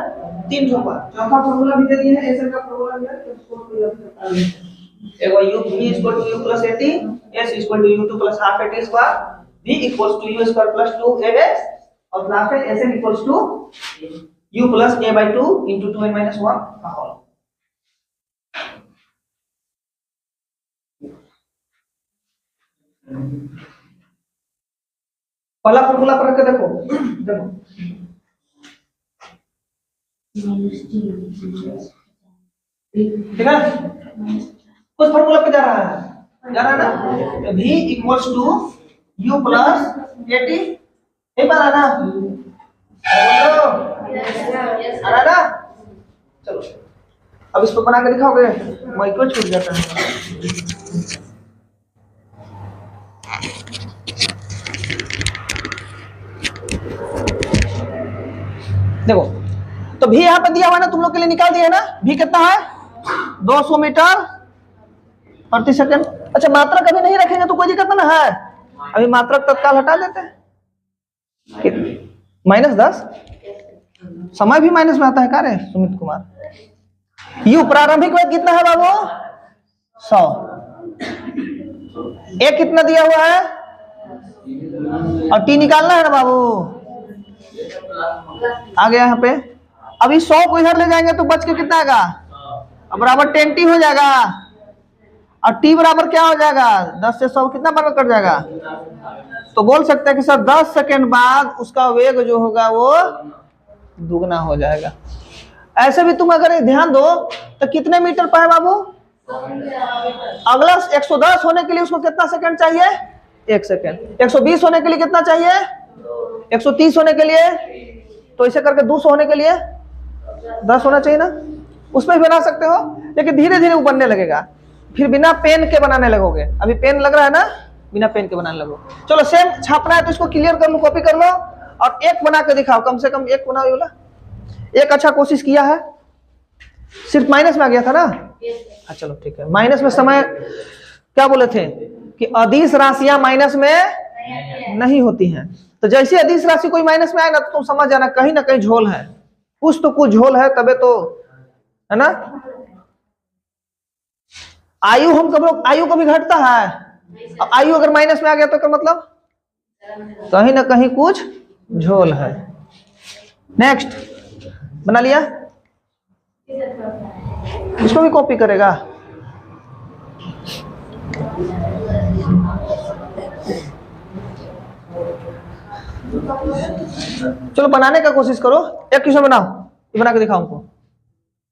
3 पर। चौथा फॉर्मूला भी दे दिए हैं, ऐसे का फॉर्मूला भी है, इसको भी एगो u v equal to u plus at, s equal to u2 plus half at square, v equals to u square plus 2as और लास्ट है sn equals to u plus a by 2 into 2n minus 1 का whole. पहला formula पर रख के देखो, देखो ठीक है, कुछ फॉर्मूला पे जा रहा है ना, v equals to u plus at, ये बात है ना, बोलो ना। चलो अब इसको बना के दिखाओगे, माइक्रो छूट जाता है। देखो तो भी यहाँ पे दिया हुआ है ना, तुम लोग के लिए निकाल दिया है ना, भी कितना है 200 मीटर प्रति सेकंड। अच्छा मात्रा कभी नहीं रखेंगे तो कोई दिक्कत ना है, अभी मात्रा तत्काल हटा देते हैं, -10 समय भी माइनस में आता है, कार्य सुमित कुमार। यू प्रारंभिक वेग कितना है बाबू 100, ए कितना दिया हुआ है और टी निकालना है ना बाबू, आ गया यहाँ पे। अभी 100 को इधर ले जाएंगे तो बच के कितना आएगा, अब बराबर 10t हो जाएगा, और t बराबर क्या हो जाएगा 10 से 100 कितना बराबर कट जाएगा। तो बोल सकते हैं कि सर 10 सेकंड बाद उसका वेग जो होगा वो दुगना हो जाएगा। ऐसे भी तुम अगर ध्यान दो तो कितने मीटर पर है बाबू, अगला 110 होने के लिए उसको कितना सेकंड चाहिए 1 सेकेंड। 120 होने के लिए कितना चाहिए? 130 होने के लिए, तो इसे करके 200 होने के लिए 10 होना चाहिए ना। उसमें भी बना सकते हो, लेकिन धीरे धीरे वो बनने लगेगा। फिर बिना पेन के बनाने लगोगे। अभी पेन लग रहा है ना, बिना पेन के बनाने लगो। चलो सेम छापना है तो इसको क्लियर कर लो, कॉपी कर लो और एक बना के दिखाओ। कम से कम एक बनाओ। बोला एक अच्छा कोशिश किया है। सिर्फ माइनस में आ गया था ना? हाँ चलो ठीक है। माइनस में समय क्या बोले थे कि अदिश राशियां माइनस में नहीं होती हैं। तो जैसे अदिश राशि कोई माइनस में आए ना, तो तुम समझ जाना कहीं ना कहीं झोल है, कुछ तो कुछ झोल है, तबे तो, है ना। आयु हम कभी आयु कभी घटता है। अब आयु अगर माइनस में आ गया तो क्या मतलब? कहीं ना कहीं कुछ झोल है। नेक्स्ट बना लिया, इसको भी कॉपी करेगा। चलो बनाने का कोशिश करो। एक क्वेश्चन बनाओ, ये बना के दिखाओ हमको।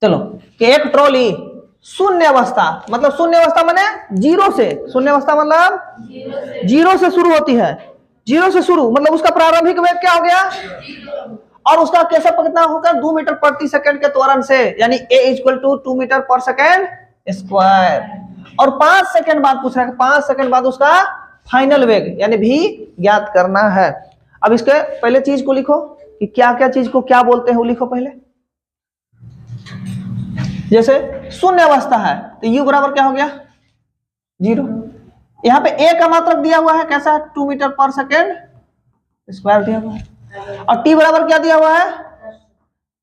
चलो कि एक ट्रॉली शून्य अवस्था, मतलब शून्य अवस्था माने जीरो से, शून्य अवस्था मतलब जीरो से शुरू होती है। जीरो से शुरू मतलब उसका प्रारंभिक वेग क्या हो गया? और उसका कैसे कितना होगा? 2 मीटर प्रति सेकंड के त्वरण से, यानी a = 2 मीटर पर सेकंड स्क्वायर। और 5 सेकंड बाद पूछ रहा है, 5 सेकंड बाद उसका फाइनल वेग यानी v ज्ञात करना है। अब इसके पहले चीज को लिखो कि क्या क्या चीज को क्या बोलते हैं, वो लिखो पहले। जैसे शून्य अवस्था है तो u बराबर क्या हो गया? 0। यहाँ पे a का मात्रक दिया हुआ है, कैसा है? 2 मीटर पर सेकंड स्क्वायर दिया हुआ है। और t बराबर क्या दिया हुआ है?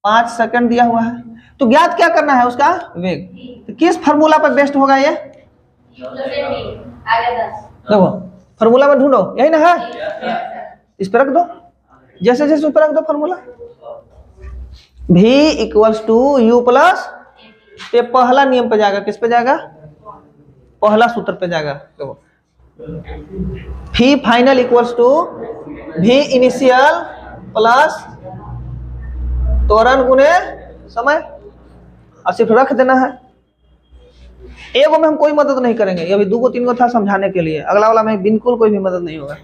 5 सेकंड दिया हुआ है। तो ज्ञात क्या करना है? उसका वेग। तो किस फार्मूला पर बेस्ड होगा ये? देखो फार्मूला में ढूंढो, यही ना है, इस पर रख दो, जैसे जैसे उस पर रख दो फार्मूला। v = u प्लस, ये पहला नियम पे जाएगा। किस पे जाएगा? पहला सूत्र पे जाएगा। देखो v final = v initial plus त्वरण गुने समय। और सिर्फ रख देना है। एगो में हम कोई मदद नहीं करेंगे, ये अभी 2 3 था समझाने के लिए, अगला वाला में बिल्कुल कोई भी मदद नहीं होगा।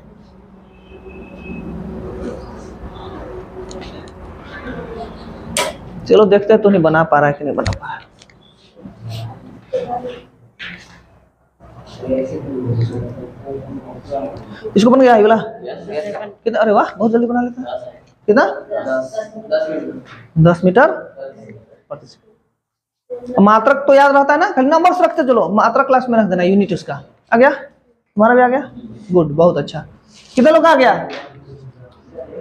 चलो देखते हैं तो नहीं बना पा रहा है कि नहीं बना पा रहा है। इसको बन गया ये वाला कितना? अरे वाह बहुत जल्दी बना लेता है। कितना? 10 मीटर प्रति सेकंड। मात्रक तो याद रहता है ना, खाली नंबर्स रखते चलो। मात्रक क्लास में रख देना, यूनिट उसका आ गया। तुम्हारा भी आ गया, गुड, बहुत अच्छा। कितने लोग आ गया?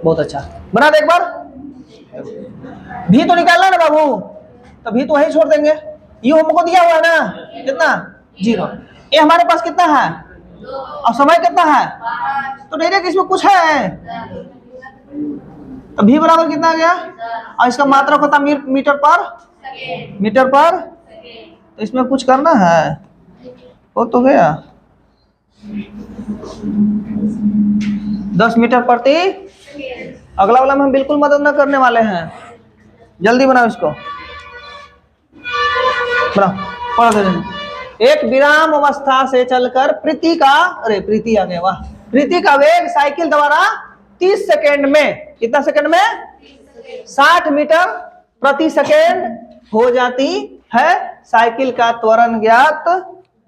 बहुत अच्छा। बना दे एक बार। भी तो निकालना ना बाबू, तो भी तो वही छोड़ देंगे। ये हमको दिया हुआ है ना, कितना? 0। ये हमारे पास कितना है? और समय कितना है? तो डायरेक्ट इसमें कुछ है। तो भी बराबर कितना आ गया? और इसका मात्रक होता मीटर पर। तो इसमें कुछ करना है, वो तो गया 10 मीटर प्रति। अगला वाला में हम बिल्कुल मदद न करने वाले हैं। जल्दी बनाओ इसको, बनाओ, पढ़ दे। एक विराम अवस्था से चलकर प्रीति का, अरे प्रीति आ गया, वाह। प्रीति का वेग साइकिल द्वारा 30 सेकेंड में, कितना सेकेंड में? 60 मीटर प्रति सेकेंड हो जाती है। साइकिल का त्वरण ज्ञात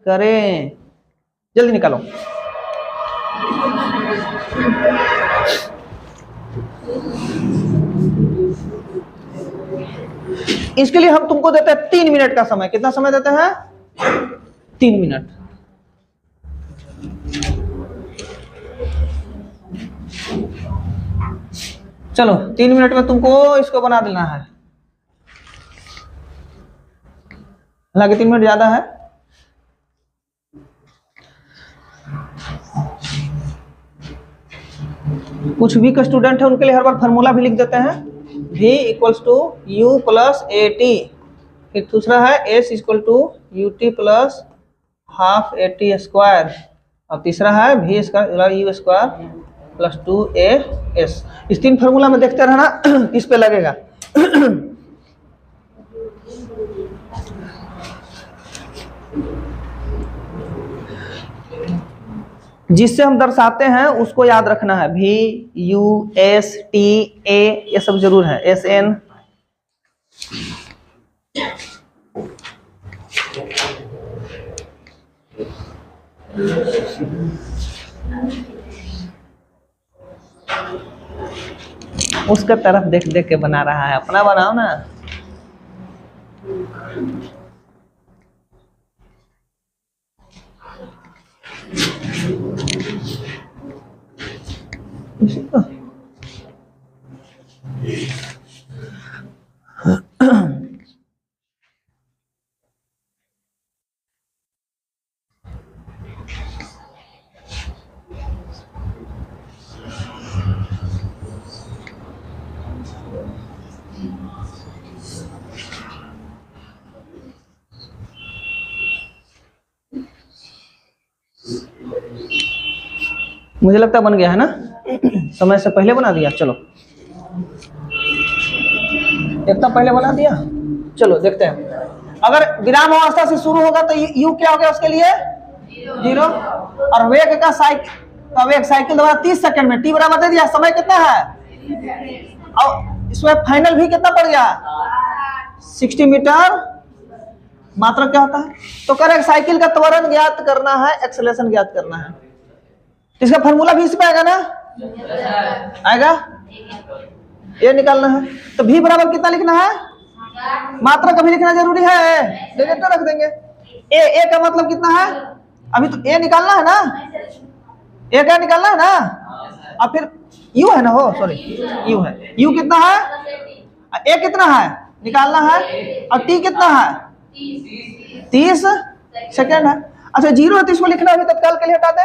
करें। जल्दी निकालो। इसके लिए हम तुमको देते हैं 3 मिनट का समय। कितना समय देते हैं? 3 मिनट। चलो 3 मिनट में तुमको इसको बना देना है। हालांकि 3 मिनट ज्यादा है। कुछ वीक स्टूडेंट है उनके लिए हर बार फार्मूला भी लिख देते हैं। v = u प्लस at, फिर दूसरा है s = ut plus half at square, और तीसरा है v = u square plus 2as। इस 3 फार्मूला में देखते रहना किस पे लगेगा। जिससे हम दर्शाते हैं उसको याद रखना है, VUSTA, ये सब जरूर है, SN। उसका तरफ देख देख के बना रहा है, अपना बनाओ ना। मुझे लगता है बन गया है ना, समय से पहले बना दिया। चलो इतना पहले बना दिया। चलो देखते हैं, अगर विराम अवस्था से शुरू होगा तो यू क्या हो गया उसके लिए 0, और वेग का साइकिल द्वारा 30 सेकंड में, टी बराबर दे दिया, समय कितना है, और इसमें फाइनल भी कितना पड़ गया 60 मीटर। मात्रक क्या होता है, तो करें साइकिल का त्वरण ज्ञात करना है, एक्सेलरेशन ज्ञात करना है। इसका फॉर्मूला भी इसी पे आएगा ना, आएगा, ये निकालना है। तो v बराबर कितना लिखना है, मात्रा कभी लिखना जरूरी है, डेरिवेटिव रख देंगे। ए का मतलब कितना है, अभी तो ए निकालना है ना, ए क्या निकालना है ना, और फिर यू है ना, हो सॉरी यू है, यू कितना है, ए कितना है निकालना है, और टी कितना है 30 सेकेंड है। अच्छा 0 है तो इसको लिखना है तत्काल के लिए, हटा दे,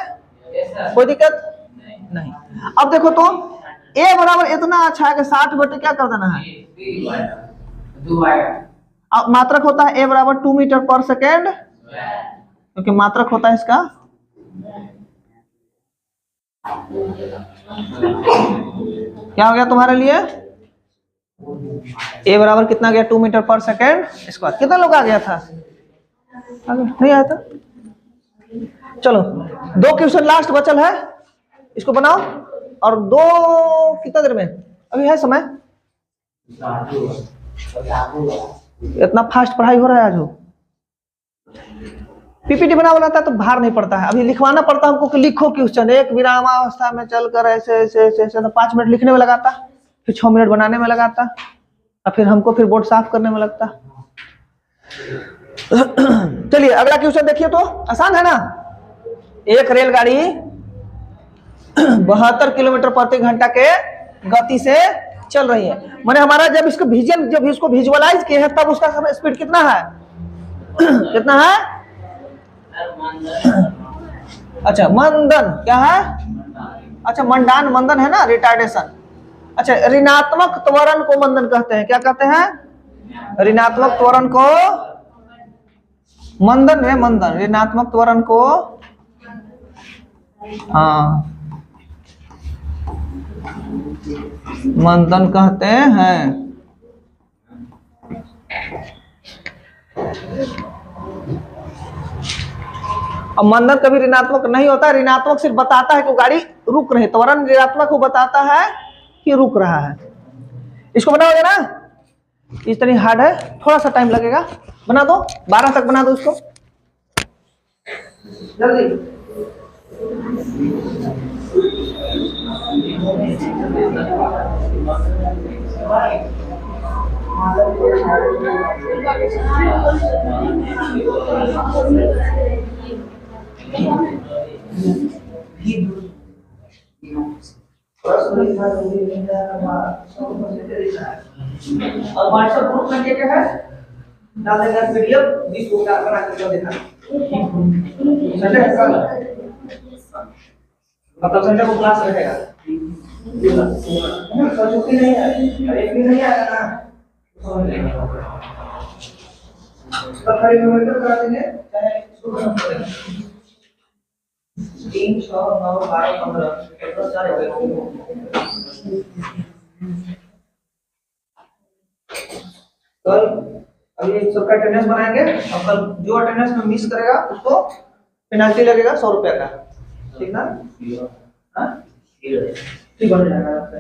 कोई दिक्कत नहीं। अब देखो तो ए बराबर इतना अच्छा है कि 60 बटे क्या कर देना है, अब मात्रक होता है ए बराबर 2 मीटर पर सेकेंड, क्योंकि मात्रक होता है इसका क्या हो गया तुम्हारे लिए, ए बराबर कितना गया 2 मीटर पर सेकेंड। इसके बाद कितना लोग आ गया था, नहीं आया था। चलो 2 क्वेश्चन लास्ट बचल है, इसको बनाओ, और 2 कितना देर में अभी है समय, इतना फास्ट पढ़ाई हो रहा है आज। हो पीपीटी बना बनाता है तो भार नहीं पड़ता है, अभी लिखवाना पड़ता है हमको कि लिखो क्वेश्चन, एक विरामावस्था में चलकर ऐसे ऐसे ऐसे ऐसे, तो 5 मिनट लिखने में लगाता, फिर 6 मिनट बनाने में लगाता, और फिर हमको फिर बोर्ड साफ करने में लगता। चलिए अगला क्वेश्चन देखिए, तो आसान है ना। एक रेलगाड़ी 72 किलोमीटर प्रति घंटा के गति से चल रही है, माने हमारा जब इसको विजुअलाइज किए हैं तब उसका स्पीड कितना है कितना है, अच्छा मंदन क्या है, अच्छा मंदन है ना, रिटार्डेशन। अच्छा ऋणात्मक त्वरण को मंदन कहते हैं, क्या कहते हैं, ऋणात्मक त्वरण को मंदन है, मंदन ऋणात्मक त्वरण को, हाँ मंदन कहते हैं। अब मंदन कभी ऋणात्मक नहीं होता, ऋणात्मक सिर्फ बताता है कि गाड़ी रुक रही, त्वरण ऋणात्मक को बताता है कि रुक रहा है। इसको बनाओगे ना, इस तरह हार्ड है, थोड़ा सा टाइम लगेगा, बना दो 12 तक बना दो इसको जल्दी। और व्हाट्सएप ग्रुप में क्या है डाल देगा पीडीएफ, जिसको बना कर देखा संडे कल, मतलब संडे को क्लास रहेगा, छुट्टी नहीं है, एक दिन नहीं आएगा ना, तो खड़ी किलोमीटर करा देंगे, चाहे इसको खत्म कर देंगे 3 6 9 12 15 तो सारे हो गए। कल अभी सबका अटेंडेंस बनाएंगे, और कल जो अटेंडेंस में मिस करेगा उसको पेनल्टी लगेगा 100 रुपया का, ठीक ना? हाँ? ठीक बन जाएगा आपका।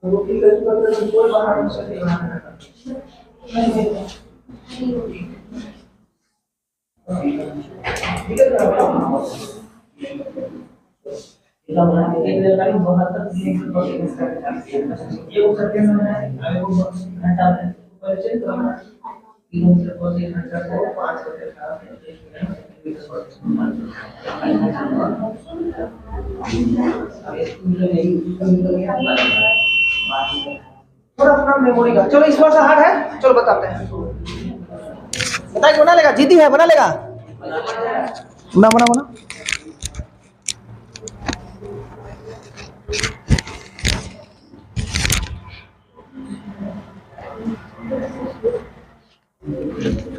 तो वो ठीक है, तो कोई बाहर नहीं सकते अपना मेमोरी का। चलो इस बार से हार्ड है, चलो बताते हैं। बताइए, बना लेगा? जीती है, बना लेगा? बना बना बना।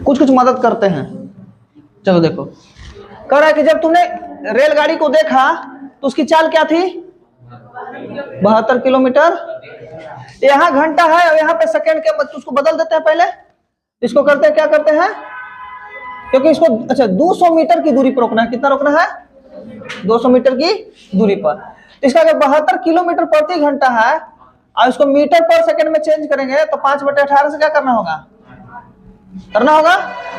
कुछ कुछ मदद करते हैं। चलो देखो, कह रहा है कि जब तुमने रेलगाड़ी को देखा तो उसकी चाल क्या थी? 72 किलोमीटर। यहाँ घंटा है और यहाँ पे सेकंड के, उसको बदल देते हैं। पहले इसको करते हैं, क्या करते हैं, क्योंकि इसको अच्छा 200 मीटर की दूरी पर रोकना है। कितना रोकना है? 200 मीटर की दूरी पर। तो इसका अगर 72 किलोमीटर प्रति घंटा है और इसको मीटर पर सेकंड में चेंज करेंगे तो 5/18 से क्या करना होगा? करना होगा।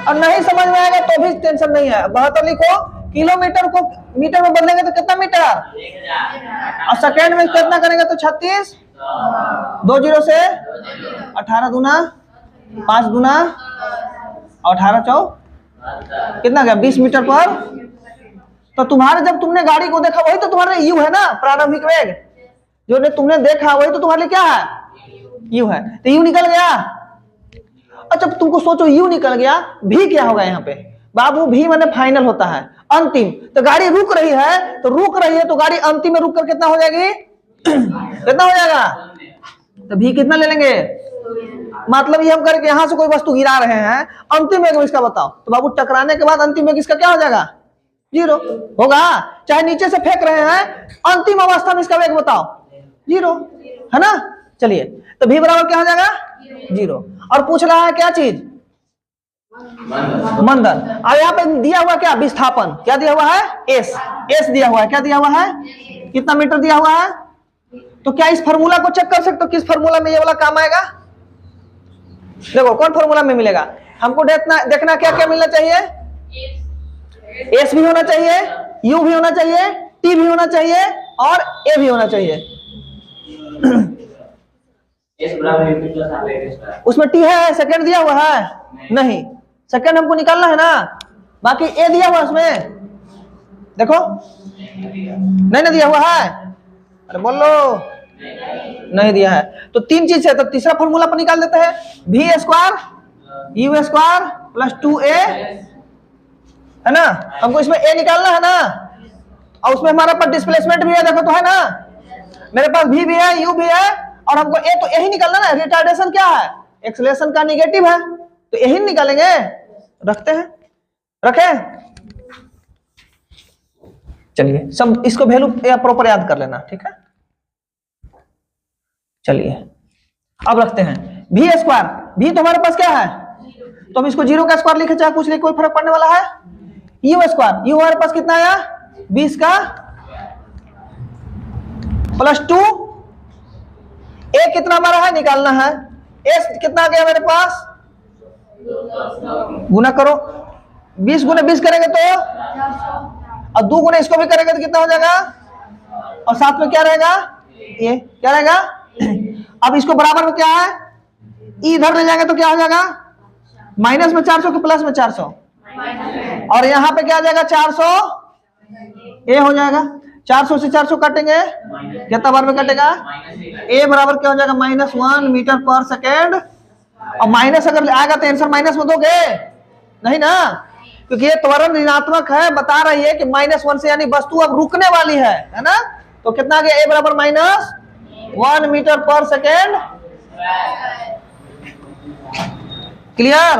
और नहीं समझ में आएगा तो भी टेंशन नहीं है, 72 लिखो, किलोमीटर को मीटर में बदलेंगे तो कितना मीटर, और सेकंड में कितना करेंगे तो 36, 2 0 से 18 दूना 5 दूना 18 चौ कितना गया? 20 मीटर पर। तो तुम्हारे, जब तुमने गाड़ी को देखा वही तो तुम्हारे यू है ना, प्रारंभिक वेग जो ने तुमने देखा वही तो तुम्हारे लिए क्या है? यू है। तो यू निकल गया। अच्छा तुमको सोचो, यू निकल गया, भी क्या होगा यहाँ पे बाबू? भी माने फाइनल होता है, अंतिम। तो गाड़ी रुक रही है, तो गाड़ी अंतिम में रुक कर कितना हो जाएगी? कितना हो जाएगा? तो भी कितना ले लेंगे? मतलब ये हम करके यहां से कोई वस्तु गिरा रहे हैं, अंतिम वेग इसका बताओ। तो बाबू टकराने के बाद अंतिम वेग इसका क्या हो जाएगा? 0 होगा। चाहे नीचे से फेंक रहे हैं, अंतिम अवस्था में इसका वेग बताओ, 0 है ना। चलिए, तो भी बराबर क्या हो जाएगा? 0। और पूछ रहा है क्या चीज? मंदन। और यहाँ पे दिया हुआ क्या? विस्थापन। क्या दिया हुआ है? एस दिया हुआ है। क्या दिया हुआ है? कितना मीटर दिया हुआ है? तो क्या इस फार्मूला को चेक कर सकते हो? किस फार्मूला में ये वाला काम आएगा? देखो कौन फार्मूला में मिलेगा हमको? देखना क्या क्या मिलना चाहिए? एस भी होना चाहिए, यू भी होना चाहिए, टी भी होना चाहिए और ए भी होना चाहिए। उसमें टी है, सेकंड दिया हुआ है? नहीं, सेकंड हमको निकालना है ना। बाकी ए दिया हुआ उसमें, देखो नहीं ना दिया हुआ है। अरे बोलो, नहीं दिया है। तो 3 चीज है, तो तीसरा फॉर्मूला पर निकाल देते हैं। भी square U square plus 2a है ना। हमको इसमें ए निकालना है ना, और उसमें हमारा पास डिस्प्लेसमेंट भी है, देखो तो है ना। मेरे पास भी है, यू भी है, और हमको ए तो यही निकालना ना। रिटार्डेशन क्या है? एक्सेलरेशन का निगेटिव है, तो यही निकालेंगे। रखते हैं, रखें। चलिए, सब इसको वैल्यू प्रॉपर याद कर लेना, ठीक है। चलिए अब रखते हैं भी स्क्वायर। भी तो हमारे पास क्या है? तो हम इसको 0 का स्क्वायर लिखे, चाहे कुछ लिखे, कोई फर्क पड़ने वाला है? यू स्क्वायर, यू हमारे पास कितना आया? 20 का प्लस 2, ए कितना हमारा है निकालना है। एस कितना आ गया मेरे पास? गुना करो, 20 गुना 20 करेंगे तो, और 2 गुना इसको भी करेंगे तो कितना हो जाएगा? और साथ में क्या रहेगा? ये क्या रहेगा? अब इसको बराबर में क्या है? इधर ले जाएंगे तो क्या हो जाएगा? माइनस में 400 के प्लस में 400, और यहाँ पे क्या आ जाएगा? 400 ए हो जाएगा। 400 से 400 काटेंगे, कितना बार में कटेगा? ए बराबर क्या हो जाएगा? -1 मीटर पर सेकेंड। और माइनस अगर आएगा तो आंसर माइनस में दोगे नहीं ना, क्योंकि ये त्वरण ऋणात्मक है, बता रही है कि -1 से, यानी वस्तु अब रुकने वाली है ना। तो कितना आ गया? ए बराबर -1 मीटर पर सेकेंड। क्लियर?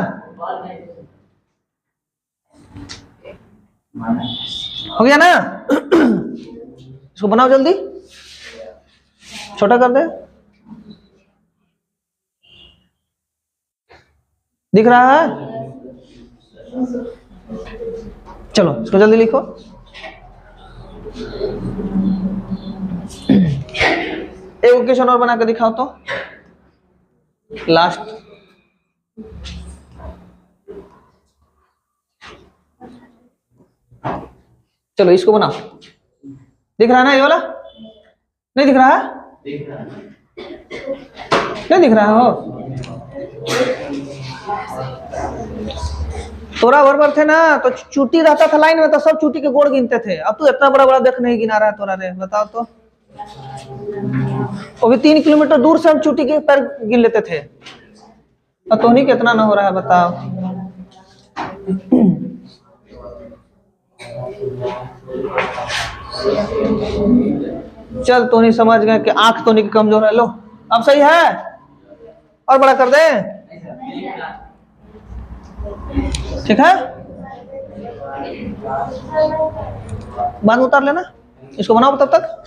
हो गया ना? इसको बनाओ जल्दी, छोटा कर दे। दिख रहा है? चलो इसको जल्दी लिखो। एक क्वेश्चन और बना के दिखाओ तो, लास्ट। चलो इसको बनाओ। दिख रहा है ना ये वाला? नहीं दिख रहा है? नहीं दिख रहा है हो? तोरा बराबर थे ना तो चूटी रहता था लाइन में तो सब चूटी के गोड़ गिनते थे। अब तू इतना बड़ा बड़ा देख नहीं गिना रहा है तोरा रे, बताओ तो। वो भी 3 किलोमीटर दूर से हम चूटी के पैर गिन लेते थे। अब तो नहीं कितना ना हो रहा है बताओ। चल तो नहीं समझ गए कि आंख तो नहीं कमजोर है। लो अब सही है, और बड़ा कर दे, ठीक है? बांध उतार लेना, इसको बनाओ तब तक।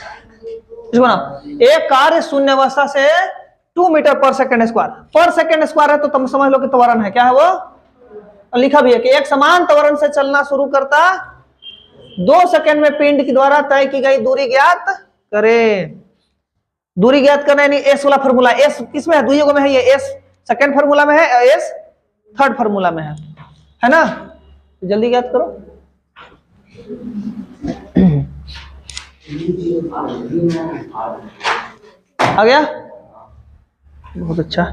इसको बनाओ। एक कार्य शून्य अवस्था से 2 मीटर पर सेकंड स्क्वायर है तो तुम समझ लो कि त्वरण है। क्या है वो? और लिखा भी है कि एक समान त्वरण से चलना शुरू करता 2 सेकंड में पिंड के द्वारा तय की गई दूरी ज्ञात करे। दूरी ज्ञात करना यानी एस वाला फॉर्मूला। एस किसमें है? दुइयों में है। ये एस सेकंड फॉर्मूला में है, एस थर्ड फॉर्मूला में है ना? जल्दी ज्ञात करो। आ गया? बहुत अच्छा।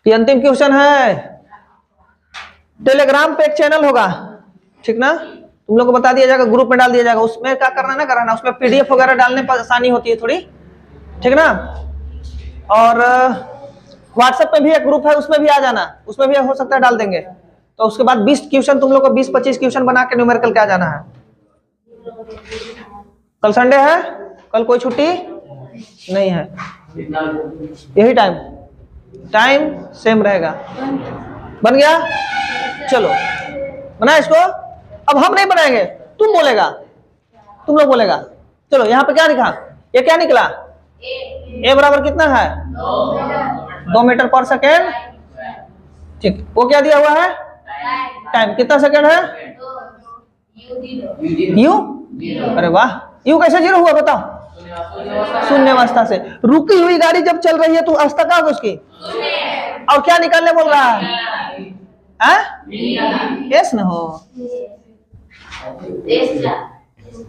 ये अंतिम क्वेश्चन है। टेलीग्राम पे एक चैनल होगा, ठीक ना? तुम लोग को बता दिया जाएगा, ग्रुप में डाल दिया जाएगा। उसमें क्या करना ना कराना, उसमें पीडीएफ वगैरह डालने पर आसानी होती है थोड़ी, ठीक ना? और व्हाट्सएप पे भी एक ग्रुप है, उसमें भी आ जाना, उसमें भी हो सकता है डाल देंगे। तो उसके बाद 20 क्वेश्चन तुम लोग को 20-25 क्वेश्चन बना के न्यूमेरिकल क्या जाना है। कल संडे है, कल कोई छुट्टी नहीं है, यही टाइम सेम रहेगा। बन गया? चलो बना इसको। अब हम नहीं बनाएंगे, तुम बोलेगा, तुम लोग बोलेगा। चलो यहाँ पे क्या लिखा? ये क्या निकला? ए बराबर कितना है? 2 मीटर पर सेकेंड, ठीक। वो क्या दिया हुआ है? टाइम कितना सेकेंड है? यू। अरे वाह, यू कैसे 0 हुआ बताओ? शून्य अवस्था से। रुकी हुई गाड़ी जब चल रही है तो अवस्था क्या होगी उसकी? और क्या निकालने बोल रहा है? एस न हो,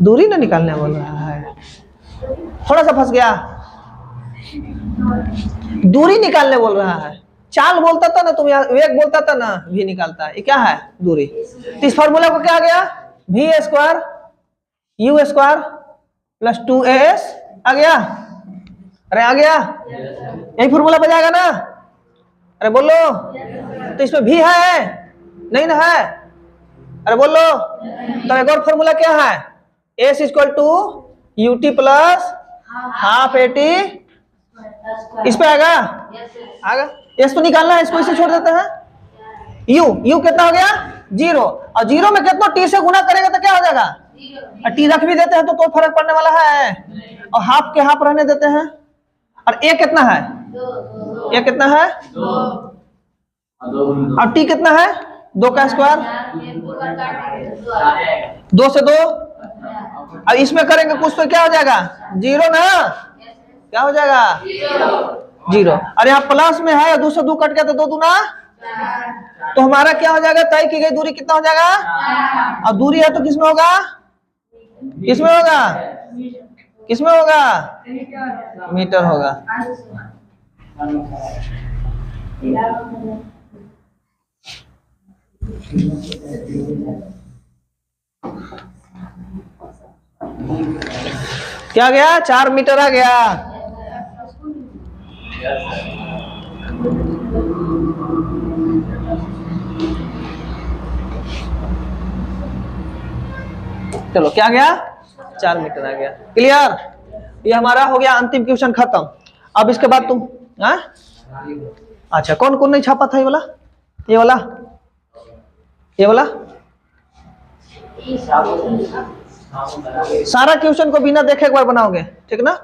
दूरी ना निकालने बोल रहा है। थोड़ा सा फंस गया। दूरी निकालने बोल रहा है। चाल बोलता था ना तुम, वेग बोलता था ना, भी निकालता है। ये क्या है? दूरी। तो इस फॉर्मूला को क्या आ गया? V square U square plus 2as आ गया। अरे आ गया, यही फॉर्मूला बन जाएगा ना? अरे बोलो। तो इसमें भी है नहीं ना है? अरे बोलो। तो एक और फॉर्मूला क्या है? s equal to ut plus half at। इस पे आएगा? आएगा। s तो निकालना है, इसको इसे छोड़ देते हैं। u कितना हो गया? 0। और 0 में कितना t से गुना करेगा तो क्या हो जाएगा? और t रख भी देते हैं तो फर्क पड़ने वाला है। और हाफ के हाफ रहने देते हैं। और a कितना है? a कितना है? और t कितना है? 2 का स्क्वायर, 2 से 2। अब इसमें करेंगे कुछ तो क्या हो जाएगा? 0 ना? क्या हो जाएगा? 0। और यहाँ प्लस में है, 2 से 2 कट गया तो 2 दूना, तो हमारा क्या हो जाएगा? तय की गई दूरी कितना हो जाएगा? और दूरी है तो किसमें होगा? किसमें होगा? किसमें होगा? मीटर होगा। क्या गया? 4 मीटर आ गया। चलो क्या गया? 4 मीटर आ गया। क्लियर? ये हमारा हो गया अंतिम क्वेश्चन खत्म। अब इसके बाद तुम अच्छा कौन कौन नहीं छापा था? ये वाला, ये वाला, ये वाला। सारा क्वेश्चन को बिना देखे एक बार बनाओगे, ठीक ना?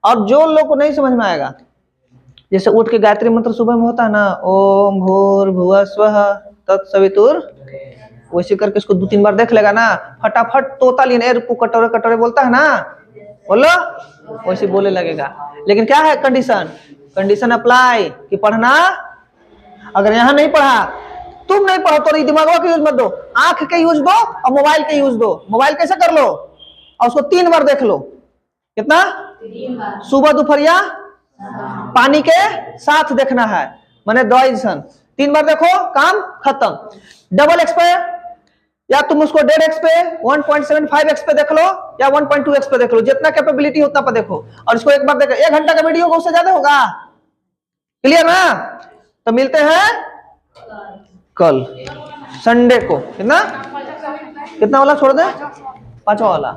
और जो लोग को नहीं समझ में आएगा जैसे उठ के गायत्री मंत्र सुबह में होता है ना, ओम भूर्भुवः स्वः तत्सवितुर, वैसे करके इसको 2-3 बार देख लेगा ना, फटाफट तोता लीन रुपू कटोरे कटोरे बोलता है ना, बोलो वैसे बोले लगेगा। लेकिन क्या है कंडीशन अप्लाई कि पढ़ना, अगर यहाँ नहीं पढ़ा, तुम नहीं पढ़ो तो दिमाग का यूज मत दो, आंख के यूज दो और मोबाइल के यूज दो। मोबाइल कैसे कर लो, और उसको 3 बार देख लो। कितना? सुबह दोपहरिया पानी के साथ देखना है, माने दवाइसन 3 बार देखो, काम खत्म। डबल एक्स पे या तुम उसको 1.5x पे 1.75x पे देख लो या 1.2x पे देख लो, जितना कैपेबिलिटी उतना पर देखो। और इसको एक बार देखो, 1 घंटा का वीडियो उससे ज्यादा होगा। क्लियर ना? तो मिलते हैं कल संडे को। कितना वाला छोड़ दे? 5वां वाला।